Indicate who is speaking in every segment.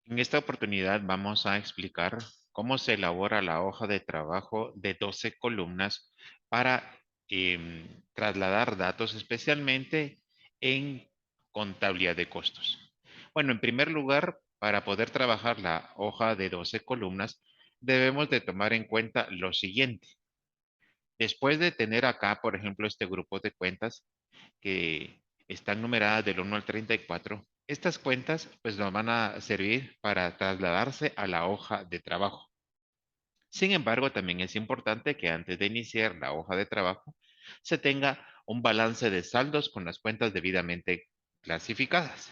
Speaker 1: En esta oportunidad vamos a explicar cómo se elabora la hoja de trabajo de 12 columnas para trasladar datos especialmente en contabilidad de costos. Bueno, en primer lugar, para poder trabajar la hoja de 12 columnas, debemos de tomar en cuenta lo siguiente. Después de tener acá, por ejemplo, este grupo de cuentas, que están numeradas del 1 al 34. Estas cuentas pues nos van a servir para trasladarse a la hoja de trabajo. Sin embargo, también es importante que antes de iniciar la hoja de trabajo se tenga un balance de saldos con las cuentas debidamente clasificadas.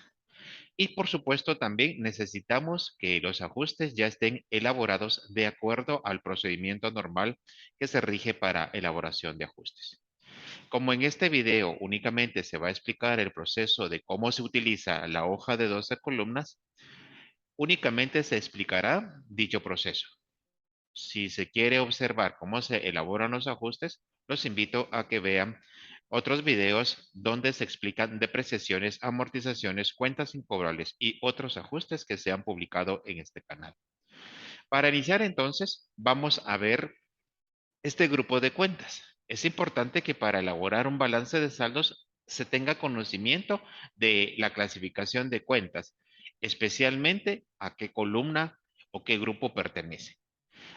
Speaker 1: Y por supuesto también necesitamos que los ajustes ya estén elaborados de acuerdo al procedimiento normal que se rige para elaboración de ajustes. Como en este video únicamente se va a explicar el proceso de cómo se utiliza la hoja de 12 columnas, únicamente se explicará dicho proceso. Si se quiere observar cómo se elaboran los ajustes, los invito a que vean otros videos donde se explican depreciaciones, amortizaciones, cuentas incobrables y otros ajustes que se han publicado en este canal. Para iniciar entonces, vamos a ver este grupo de cuentas. Es importante que para elaborar un balance de saldos se tenga conocimiento de la clasificación de cuentas, especialmente a qué columna o qué grupo pertenece.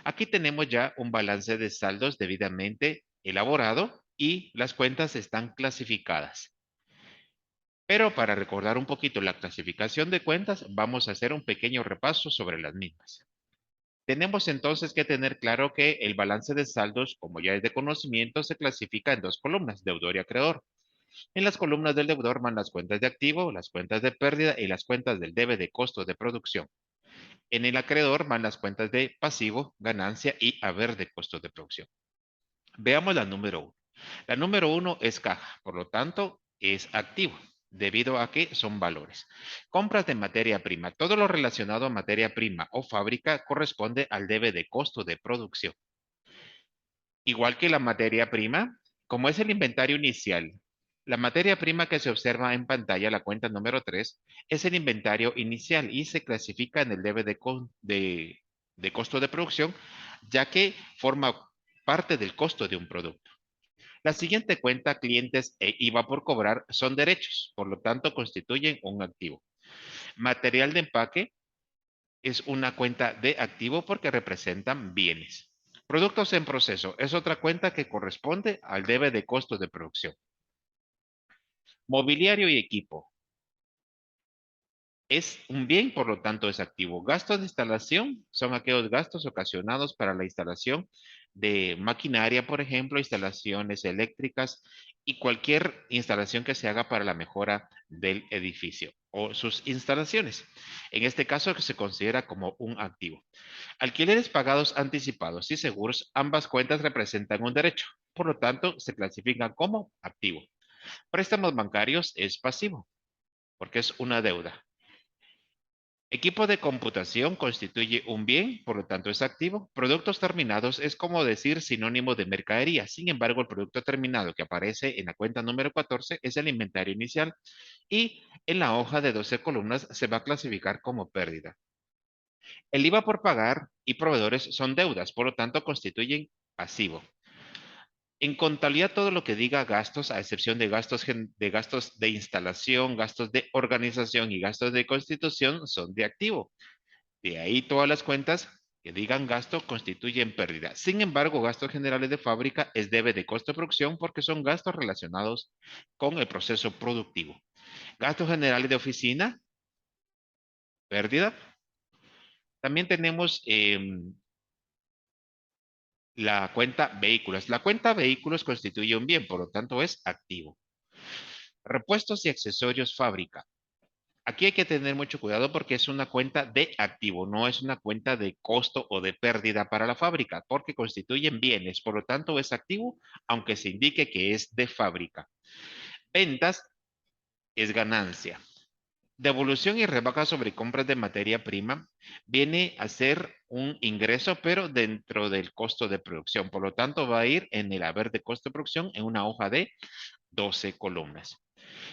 Speaker 1: Aquí tenemos ya un balance de saldos debidamente elaborado y las cuentas están clasificadas. Pero para recordar un poquito la clasificación de cuentas, vamos a hacer un pequeño repaso sobre las mismas. Tenemos entonces que tener claro que el balance de saldos, como ya es de conocimiento, se clasifica en dos columnas, deudor y acreedor. En las columnas del deudor van las cuentas de activo, las cuentas de pérdida y las cuentas del debe de costo de producción. En el acreedor van las cuentas de pasivo, ganancia y haber de costo de producción. Veamos la número uno. La número uno es caja, por lo tanto es activo, debido a que son valores. Compras de materia prima. Todo lo relacionado a materia prima o fábrica corresponde al debe de costo de producción. Igual que la materia prima, como es el inventario inicial, la materia prima que se observa en pantalla, la cuenta número 3, es el inventario inicial y se clasifica en el debe de costo de producción, ya que forma parte del costo de un producto. La siguiente cuenta, clientes e IVA por cobrar, son derechos, por lo tanto constituyen un activo. Material de empaque es una cuenta de activo porque representan bienes. Productos en proceso es otra cuenta que corresponde al debe de costo de producción. Mobiliario y equipo es un bien, por lo tanto es activo. Gastos de instalación son aquellos gastos ocasionados para la instalación de maquinaria, por ejemplo, instalaciones eléctricas y cualquier instalación que se haga para la mejora del edificio o sus instalaciones. En este caso se considera como un activo. Alquileres pagados anticipados y seguros, ambas cuentas representan un derecho, por lo tanto se clasifican como activo. Préstamos bancarios es pasivo, porque es una deuda. Equipo de computación constituye un bien, por lo tanto es activo. Productos terminados es como decir sinónimo de mercadería. Sin embargo, el producto terminado que aparece en la cuenta número 14 es el inventario inicial y en la hoja de 12 columnas se va a clasificar como pérdida. El IVA por pagar y proveedores son deudas, por lo tanto constituyen pasivo. En contabilidad, todo lo que diga gastos, a excepción de gastos de instalación, gastos de organización y gastos de constitución, son de activo. De ahí todas las cuentas que digan gasto constituyen pérdida. Sin embargo, gastos generales de fábrica es debe de costo de producción porque son gastos relacionados con el proceso productivo. Gastos generales de oficina, pérdida. También tenemos la cuenta vehículos. La cuenta vehículos constituye un bien, por lo tanto es activo. Repuestos y accesorios fábrica. Aquí hay que tener mucho cuidado porque es una cuenta de activo, no es una cuenta de costo o de pérdida para la fábrica, porque constituyen bienes, por lo tanto es activo, aunque se indique que es de fábrica. Ventas es ganancia. Devolución y rebaja sobre compras de materia prima viene a ser un ingreso, pero dentro del costo de producción. Por lo tanto, va a ir en el haber de costo de producción en una hoja de 12 columnas.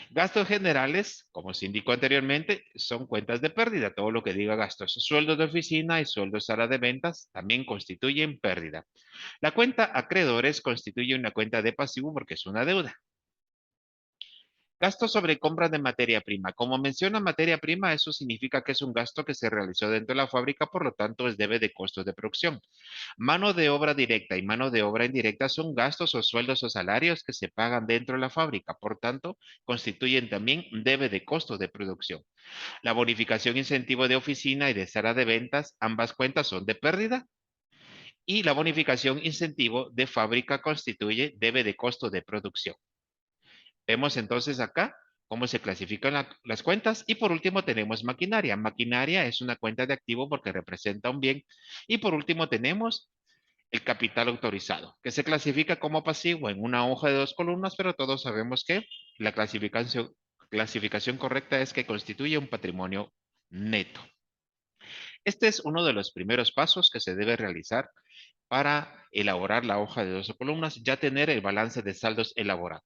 Speaker 1: Gastos generales, como se indicó anteriormente, son cuentas de pérdida. Todo lo que diga gastos, sueldos de oficina y sueldos sala de ventas también constituyen pérdida. La cuenta acreedores constituye una cuenta de pasivo porque es una deuda. Gasto sobre compra de materia prima. Como menciona materia prima, eso significa que es un gasto que se realizó dentro de la fábrica, por lo tanto es debe de costos de producción. Mano de obra directa y mano de obra indirecta son gastos o sueldos o salarios que se pagan dentro de la fábrica, por tanto, constituyen también debe de costos de producción. La bonificación incentivo de oficina y de sala de ventas, ambas cuentas son de pérdida. Y la bonificación incentivo de fábrica constituye debe de costo de producción. Vemos entonces acá cómo se clasifican las cuentas. Y por último tenemos maquinaria. Maquinaria es una cuenta de activo porque representa un bien. Y por último tenemos el capital autorizado, que se clasifica como pasivo en una hoja de 2 columnas, pero todos sabemos que la clasificación correcta es que constituye un patrimonio neto. Este es uno de los primeros pasos que se debe realizar para elaborar la hoja de 12 columnas, ya tener el balance de saldos elaborado.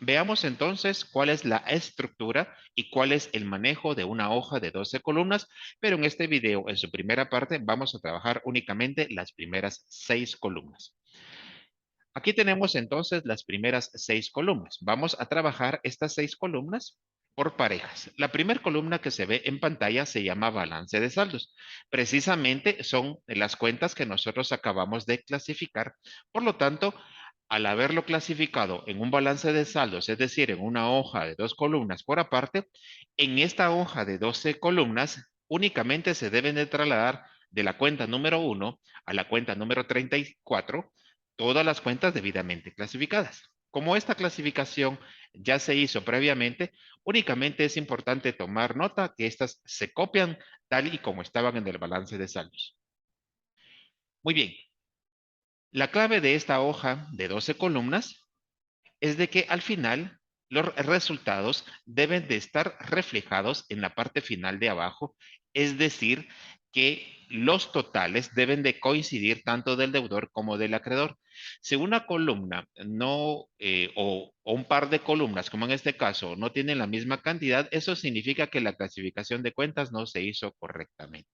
Speaker 1: Veamos entonces cuál es la estructura y cuál es el manejo de una hoja de 12 columnas, pero en este video, en su primera parte, vamos a trabajar únicamente las primeras 6 columnas. Aquí tenemos entonces las primeras 6 columnas. Vamos a trabajar estas 6 columnas por parejas. La primera columna que se ve en pantalla se llama balance de saldos. Precisamente son las cuentas que nosotros acabamos de clasificar. Por lo tanto, al haberlo clasificado en un balance de saldos, es decir, en una hoja de 2 columnas por aparte, en esta hoja de 12 columnas únicamente se deben de trasladar de la cuenta número 1 a la cuenta número 34 todas las cuentas debidamente clasificadas. Como esta clasificación ya se hizo previamente, únicamente es importante tomar nota que estas se copian tal y como estaban en el balance de saldos. Muy bien, la clave de esta hoja de 12 columnas es de que al final los resultados deben de estar reflejados en la parte final de abajo, es decir, que los totales deben de coincidir tanto del deudor como del acreedor. Si una columna no, o un par de columnas, como en este caso, no tienen la misma cantidad, eso significa que la clasificación de cuentas no se hizo correctamente.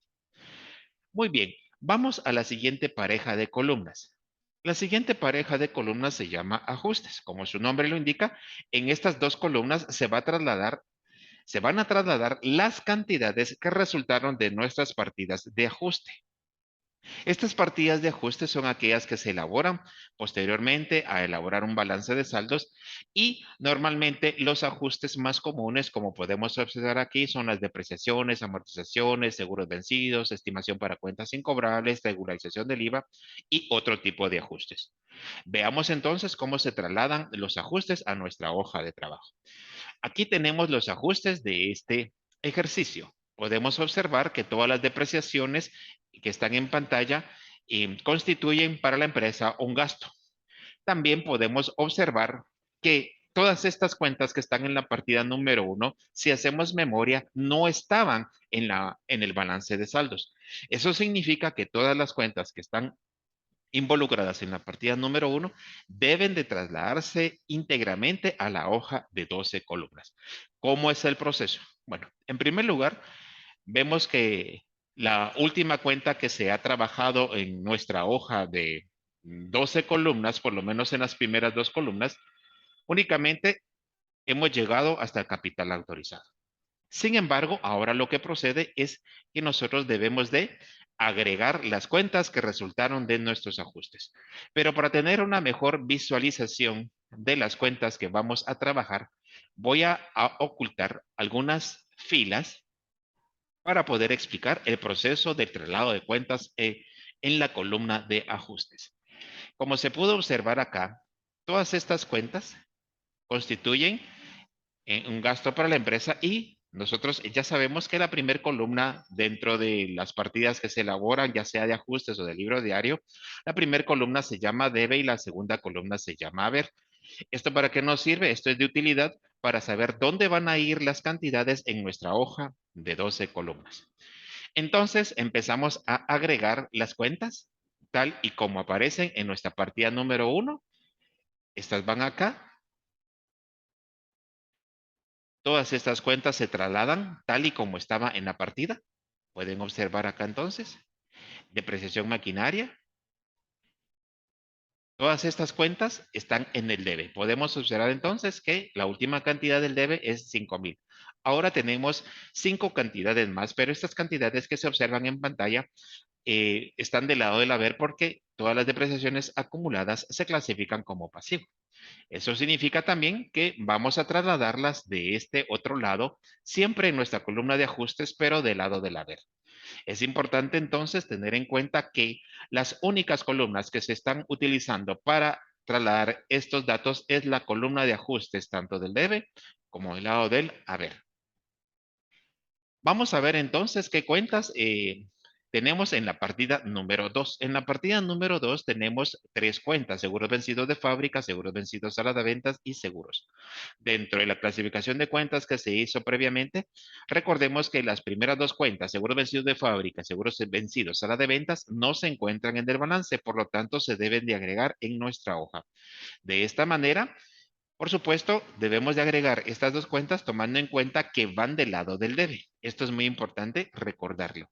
Speaker 1: Muy bien, vamos a la siguiente pareja de columnas. La siguiente pareja de columnas se llama ajustes. Como su nombre lo indica, en estas 2 columnas se van a trasladar las cantidades que resultaron de nuestras partidas de ajuste. Estas partidas de ajuste son aquellas que se elaboran posteriormente a elaborar un balance de saldos y normalmente los ajustes más comunes, como podemos observar aquí, son las depreciaciones, amortizaciones, seguros vencidos, estimación para cuentas incobrables, regularización del IVA y otro tipo de ajustes. Veamos entonces cómo se trasladan los ajustes a nuestra hoja de trabajo. Aquí tenemos los ajustes de este ejercicio. Podemos observar que todas las depreciaciones que están en pantalla constituyen para la empresa un gasto. También podemos observar que todas estas cuentas que están en la partida número 1, si hacemos memoria, no estaban en el balance de saldos. Eso significa que todas las cuentas que están involucradas en la partida número 1 deben de trasladarse íntegramente a la hoja de 12 columnas. ¿Cómo es el proceso? Bueno, en primer lugar, vemos que la última cuenta que se ha trabajado en nuestra hoja de 12 columnas, por lo menos en las primeras 2 columnas, únicamente hemos llegado hasta el capital autorizado. Sin embargo, ahora lo que procede es que nosotros debemos de agregar las cuentas que resultaron de nuestros ajustes. Pero para tener una mejor visualización de las cuentas que vamos a trabajar, voy a ocultar algunas filas para poder explicar el proceso del traslado de cuentas en la columna de ajustes. Como se pudo observar acá, todas estas cuentas constituyen un gasto para la empresa y nosotros ya sabemos que la primera columna dentro de las partidas que se elaboran, ya sea de ajustes o de libro diario, la primera columna se llama debe y la segunda columna se llama haber. ¿Esto para qué nos sirve? Esto es de utilidad para saber dónde van a ir las cantidades en nuestra hoja de 12 columnas. Entonces empezamos a agregar las cuentas tal y como aparecen en nuestra partida número 1. Estas van acá Todas estas cuentas se trasladan tal y como estaba en la partida. Pueden observar acá entonces. Depreciación maquinaria. Todas estas cuentas están en el debe. Podemos observar entonces que la última cantidad del debe es 5,000. Ahora tenemos 5 cantidades más, pero estas cantidades que se observan en pantalla están del lado del haber porque todas las depreciaciones acumuladas se clasifican como pasivo. Eso significa también que vamos a trasladarlas de este otro lado, siempre en nuestra columna de ajustes, pero del lado del haber. Es importante entonces tener en cuenta que las únicas columnas que se están utilizando para trasladar estos datos es la columna de ajustes tanto del debe como del lado del haber. Vamos a ver entonces qué cuentas tenemos en la partida número 2. En la partida número 2 tenemos 3 cuentas: seguros vencidos de fábrica, seguros vencidos a la de ventas y seguros. Dentro de la clasificación de cuentas que se hizo previamente, recordemos que las primeras 2 cuentas, seguros vencidos de fábrica, seguros vencidos a la de ventas, no se encuentran en el balance, por lo tanto se deben de agregar en nuestra hoja. De esta manera, por supuesto, debemos de agregar estas 2 cuentas tomando en cuenta que van del lado del debe. Esto es muy importante recordarlo.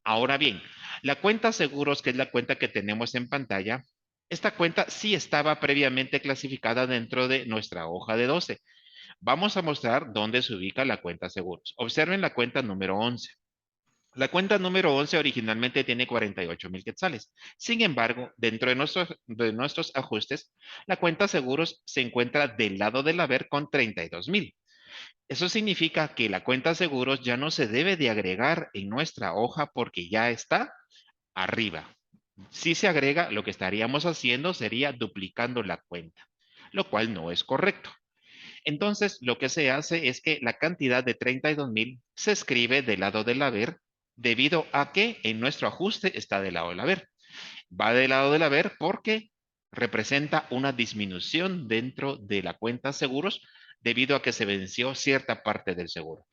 Speaker 1: Ahora bien, la cuenta seguros, que es la cuenta que tenemos en pantalla, esta cuenta sí estaba previamente clasificada dentro de nuestra hoja de 12. Vamos a mostrar dónde se ubica la cuenta seguros. Observen la cuenta número 11. La cuenta número 11 originalmente tiene 48,000 quetzales. Sin embargo, dentro de nuestros ajustes, la cuenta seguros se encuentra del lado del haber con 32,000. Eso significa que la cuenta seguros ya no se debe de agregar en nuestra hoja porque ya está arriba. Si se agrega, lo que estaríamos haciendo sería duplicando la cuenta, lo cual no es correcto. Entonces, lo que se hace es que la cantidad de 32,000 se escribe del lado del haber debido a que en nuestro ajuste está del lado del haber. Va del lado del haber porque representa una disminución dentro de la cuenta seguros debido a que se venció cierta parte del seguro.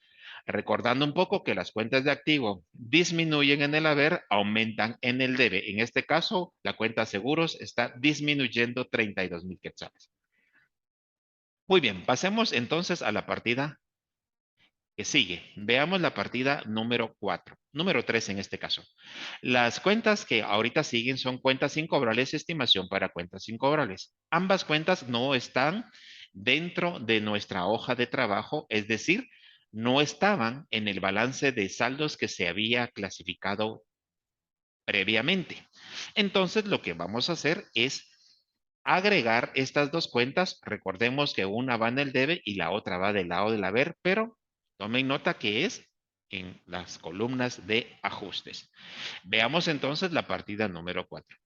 Speaker 1: Recordando un poco que las cuentas de activo disminuyen en el haber, aumentan en el debe. En este caso, la cuenta seguros está disminuyendo 32,000 quetzales. Muy bien, pasemos entonces a la partida que sigue. Veamos la partida número 4, número 3 en este caso. Las cuentas que ahorita siguen son cuentas incobrables, estimación para cuentas incobrables. Ambas cuentas no están dentro de nuestra hoja de trabajo, es decir, no estaban en el balance de saldos que se había clasificado previamente. Entonces, lo que vamos a hacer es agregar estas 2 cuentas. Recordemos que una va en el debe y la otra va del lado del haber, pero tomen nota que es en las columnas de ajustes. Veamos entonces la partida número 4.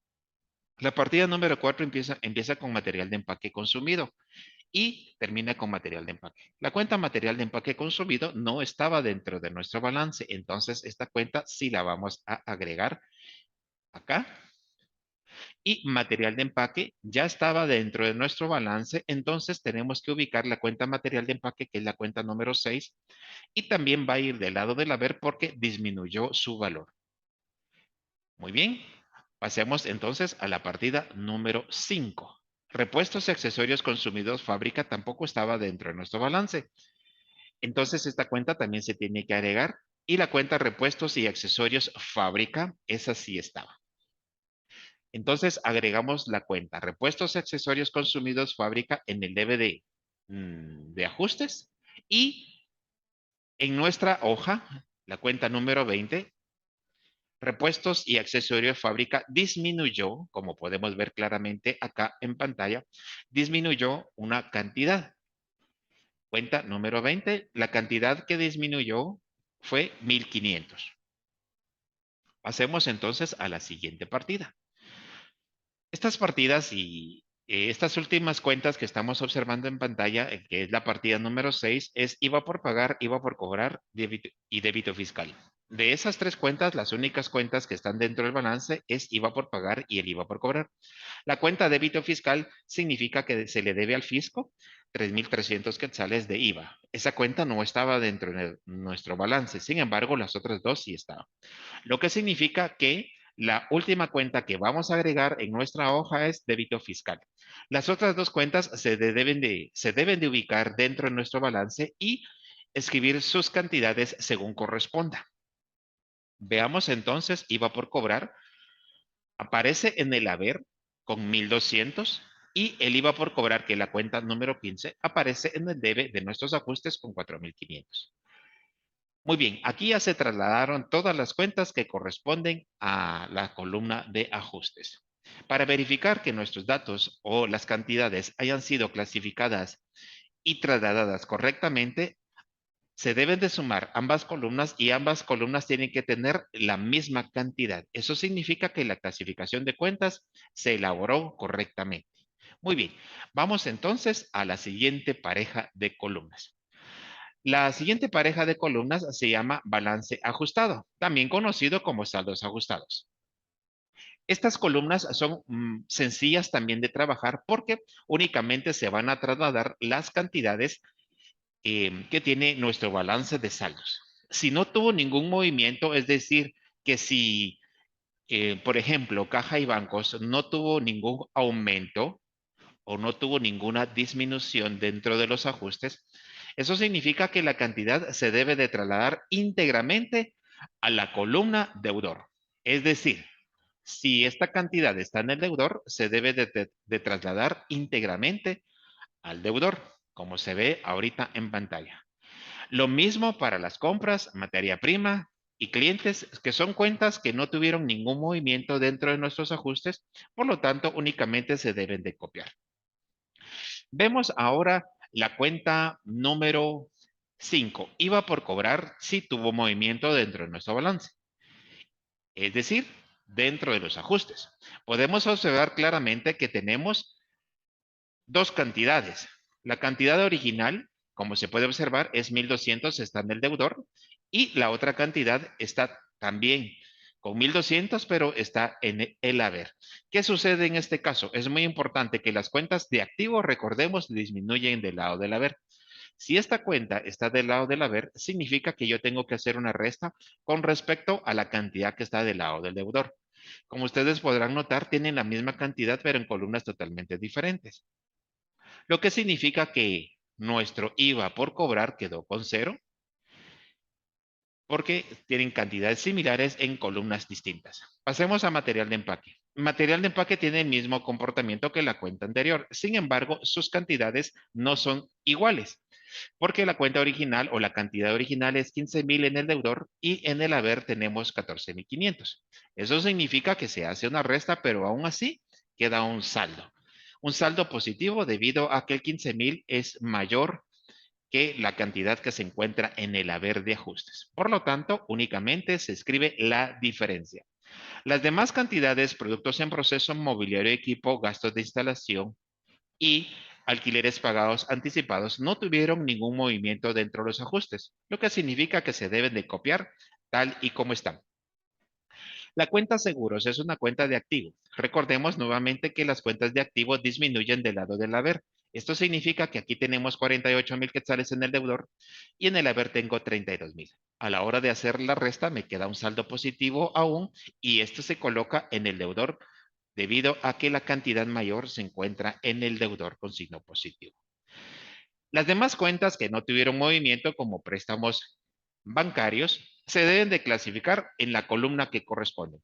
Speaker 1: La partida número 4 empieza con material de empaque consumido y termina con material de empaque. La cuenta material de empaque consumido no estaba dentro de nuestro balance, entonces esta cuenta sí la vamos a agregar acá. Y material de empaque ya estaba dentro de nuestro balance, entonces tenemos que ubicar la cuenta material de empaque, que es la cuenta número 6, y también va a ir del lado del haber porque disminuyó su valor. Muy bien, pasemos entonces a la partida número 5. Repuestos y accesorios consumidos fábrica tampoco estaba dentro de nuestro balance. Entonces esta cuenta también se tiene que agregar y la cuenta repuestos y accesorios fábrica, esa sí estaba. Entonces agregamos la cuenta repuestos y accesorios consumidos fábrica en el DVD de ajustes y en nuestra hoja, la cuenta número 20, repuestos y accesorios fábrica disminuyó, como podemos ver claramente acá en pantalla, disminuyó una cantidad. Cuenta número 20, la cantidad que disminuyó fue 1,500. Pasemos entonces a la siguiente partida. Estas partidas y estas últimas cuentas que estamos observando en pantalla, que es la partida número 6, es IVA por pagar, IVA por cobrar y débito fiscal. De esas 3 cuentas, las únicas cuentas que están dentro del balance es IVA por pagar y el IVA por cobrar. La cuenta débito fiscal significa que se le debe al fisco 3,300 quetzales de IVA. Esa cuenta no estaba dentro de nuestro balance, sin embargo, las otras 2 sí estaban. Lo que significa que la última cuenta que vamos a agregar en nuestra hoja es débito fiscal. Las otras 2 cuentas se deben de ubicar dentro de nuestro balance y escribir sus cantidades según corresponda. Veamos entonces, IVA por cobrar. Aparece en el haber con 1,200 y el IVA por cobrar, que es la cuenta número 15, aparece en el debe de nuestros ajustes con 4,500. Muy bien, aquí ya se trasladaron todas las cuentas que corresponden a la columna de ajustes. Para verificar que nuestros datos o las cantidades hayan sido clasificadas y trasladadas correctamente, se deben de sumar ambas columnas y ambas columnas tienen que tener la misma cantidad. Eso significa que la clasificación de cuentas se elaboró correctamente. Muy bien, vamos entonces a la siguiente pareja de columnas. La siguiente pareja de columnas se llama balance ajustado, también conocido como saldos ajustados. Estas columnas son sencillas también de trabajar porque únicamente se van a trasladar las cantidades que tiene nuestro balance de saldos. Si no tuvo ningún movimiento, es decir, que si, por ejemplo, caja y bancos no tuvo ningún aumento o no tuvo ninguna disminución dentro de los ajustes, eso significa que la cantidad se debe de trasladar íntegramente a la columna deudor. Es decir, si esta cantidad está en el deudor, se debe de trasladar íntegramente al deudor, como se ve ahorita en pantalla. Lo mismo para las compras, materia prima y clientes, que son cuentas que no tuvieron ningún movimiento dentro de nuestros ajustes, por lo tanto, únicamente se deben de copiar. Vemos ahora la cuenta número 5. IVA por cobrar si tuvo movimiento dentro de nuestro balance. Es decir, dentro de los ajustes. Podemos observar claramente que tenemos dos cantidades. La cantidad original, como se puede observar, es 1,200, está en el deudor, y la otra cantidad está también con 1,200, pero está en el haber. ¿Qué sucede en este caso? Es muy importante que las cuentas de activo, recordemos, disminuyen del lado del haber. Si esta cuenta está del lado del haber, significa que yo tengo que hacer una resta con respecto a la cantidad que está del lado del deudor. Como ustedes podrán notar, tienen la misma cantidad, pero en columnas totalmente diferentes. Lo que significa que nuestro IVA por cobrar quedó con cero porque tienen cantidades similares en columnas distintas. Pasemos a material de empaque. Material de empaque tiene el mismo comportamiento que la cuenta anterior. Sin embargo, sus cantidades no son iguales porque la cuenta original o la cantidad original es 15,000 en el deudor y en el haber tenemos 14,500. Eso significa que se hace una resta, pero aún así queda un saldo. Un saldo positivo debido a que el 15,000 es mayor que la cantidad que se encuentra en el haber de ajustes. Por lo tanto, únicamente se escribe la diferencia. Las demás cantidades, productos en proceso, mobiliario, equipo, gastos de instalación y alquileres pagados anticipados, no tuvieron ningún movimiento dentro de los ajustes, lo que significa que se deben de copiar tal y como están. La cuenta seguros es una cuenta de activo. Recordemos nuevamente que las cuentas de activo disminuyen del lado del haber. Esto significa que aquí tenemos 48,000 quetzales en el deudor y en el haber tengo 32,000. A la hora de hacer la resta me queda un saldo positivo aún y esto se coloca en el deudor debido a que la cantidad mayor se encuentra en el deudor con signo positivo. Las demás cuentas que no tuvieron movimiento como préstamos bancarios se deben de clasificar en la columna que corresponde.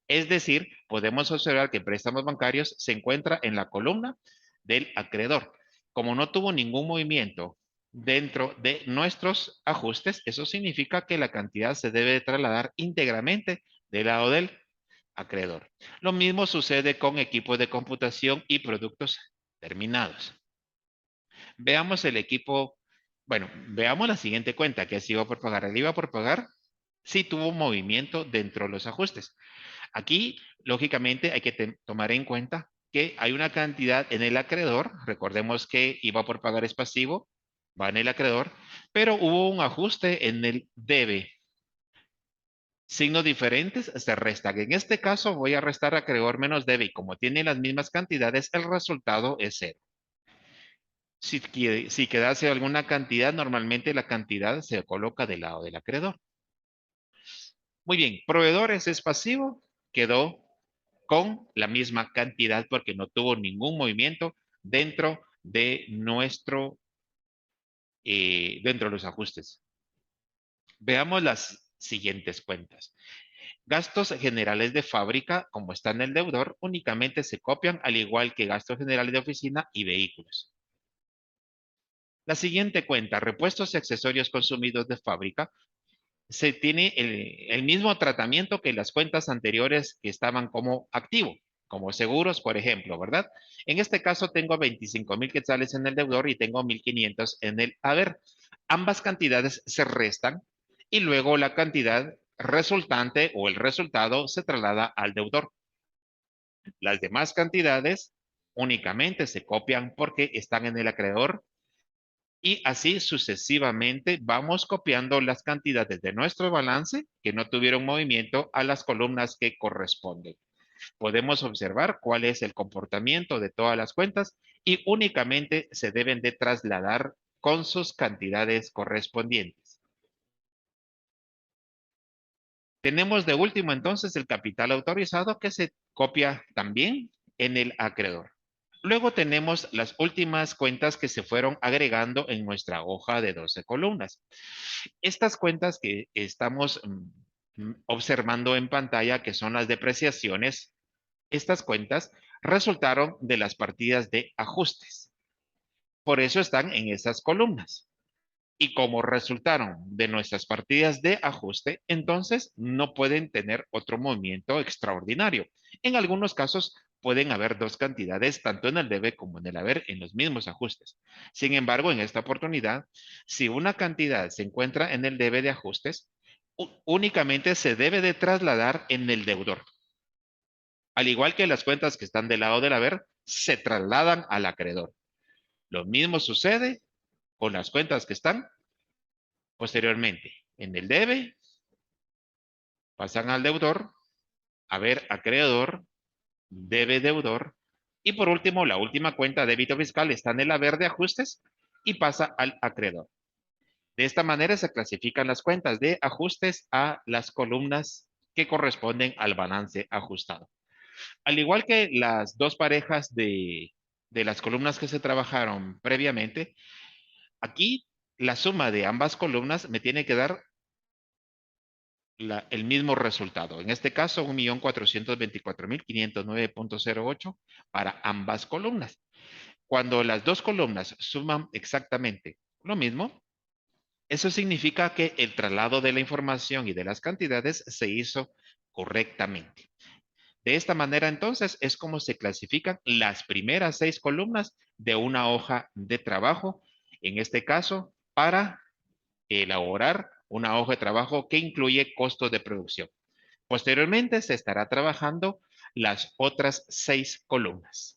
Speaker 1: Es decir, podemos observar que préstamos bancarios se encuentra en la columna del acreedor. Como no tuvo ningún movimiento dentro de nuestros ajustes, eso significa que la cantidad se debe trasladar íntegramente del lado del acreedor. Lo mismo sucede con equipos de computación y productos terminados. Veamos el equipo, bueno, veamos la siguiente cuenta que es IVA por pagar. El IVA por pagar sí tuvo movimiento dentro de los ajustes. Aquí, lógicamente, hay que tomar en cuenta que hay una cantidad en el acreedor. Recordemos que IVA por pagar es pasivo, va en el acreedor, pero hubo un ajuste en el debe. Signos diferentes se restan. En este caso voy a restar acreedor menos debe y como tiene las mismas cantidades, el resultado es cero. Si quedase alguna cantidad, normalmente la cantidad se coloca del lado del acreedor. Muy bien, proveedores es pasivo, quedó con la misma cantidad porque no tuvo ningún movimiento dentro de nuestro dentro de los ajustes. Veamos las siguientes cuentas. Gastos generales de fábrica, como está en el deudor, únicamente se copian al igual que gastos generales de oficina y vehículos. La siguiente cuenta, repuestos y accesorios consumidos de fábrica, se tiene el mismo tratamiento que las cuentas anteriores que estaban como activo, como seguros, por ejemplo, ¿verdad? En este caso tengo 25,000 quetzales en el deudor y tengo 1,500 en el haber. Ambas cantidades se restan y luego la cantidad resultante o el resultado se traslada al deudor. Las demás cantidades únicamente se copian porque están en el acreedor y así sucesivamente vamos copiando las cantidades de nuestro balance que no tuvieron movimiento a las columnas que corresponden. Podemos observar cuál es el comportamiento de todas las cuentas y únicamente se deben de trasladar con sus cantidades correspondientes. Tenemos de último entonces el capital autorizado que se copia también en el acreedor. Luego tenemos las últimas cuentas que se fueron agregando en nuestra hoja de 12 columnas. Estas cuentas que estamos observando en pantalla, que son las depreciaciones, estas cuentas resultaron de las partidas de ajustes. Por eso están en esas columnas. Y como resultaron de nuestras partidas de ajuste, entonces no pueden tener otro movimiento extraordinario. En algunos casos pueden haber dos cantidades, tanto en el debe como en el haber, en los mismos ajustes. Sin embargo, en esta oportunidad, si una cantidad se encuentra en el debe de ajustes, únicamente se debe de trasladar en el deudor. Al igual que las cuentas que están del lado del haber, se trasladan al acreedor. Lo mismo sucede con las cuentas que están posteriormente en el debe, pasan al deudor, haber acreedor, debe deudor, y por último, la última cuenta débito fiscal está en el haber de ajustes y pasa al acreedor. De esta manera se clasifican las cuentas de ajustes a las columnas que corresponden al balance ajustado. Al igual que las dos parejas de las columnas que se trabajaron previamente, aquí la suma de ambas columnas me tiene que dar el mismo resultado. En este caso, 1,424,509,08 para ambas columnas. Cuando las dos columnas suman exactamente lo mismo, eso significa que el traslado de la información y de las cantidades se hizo correctamente. De esta manera, entonces, es como se clasifican las primeras 6 columnas de una hoja de trabajo, en este caso, para elaborar una hoja de trabajo que incluye costos de producción. Posteriormente se estará trabajando las otras 6 columnas.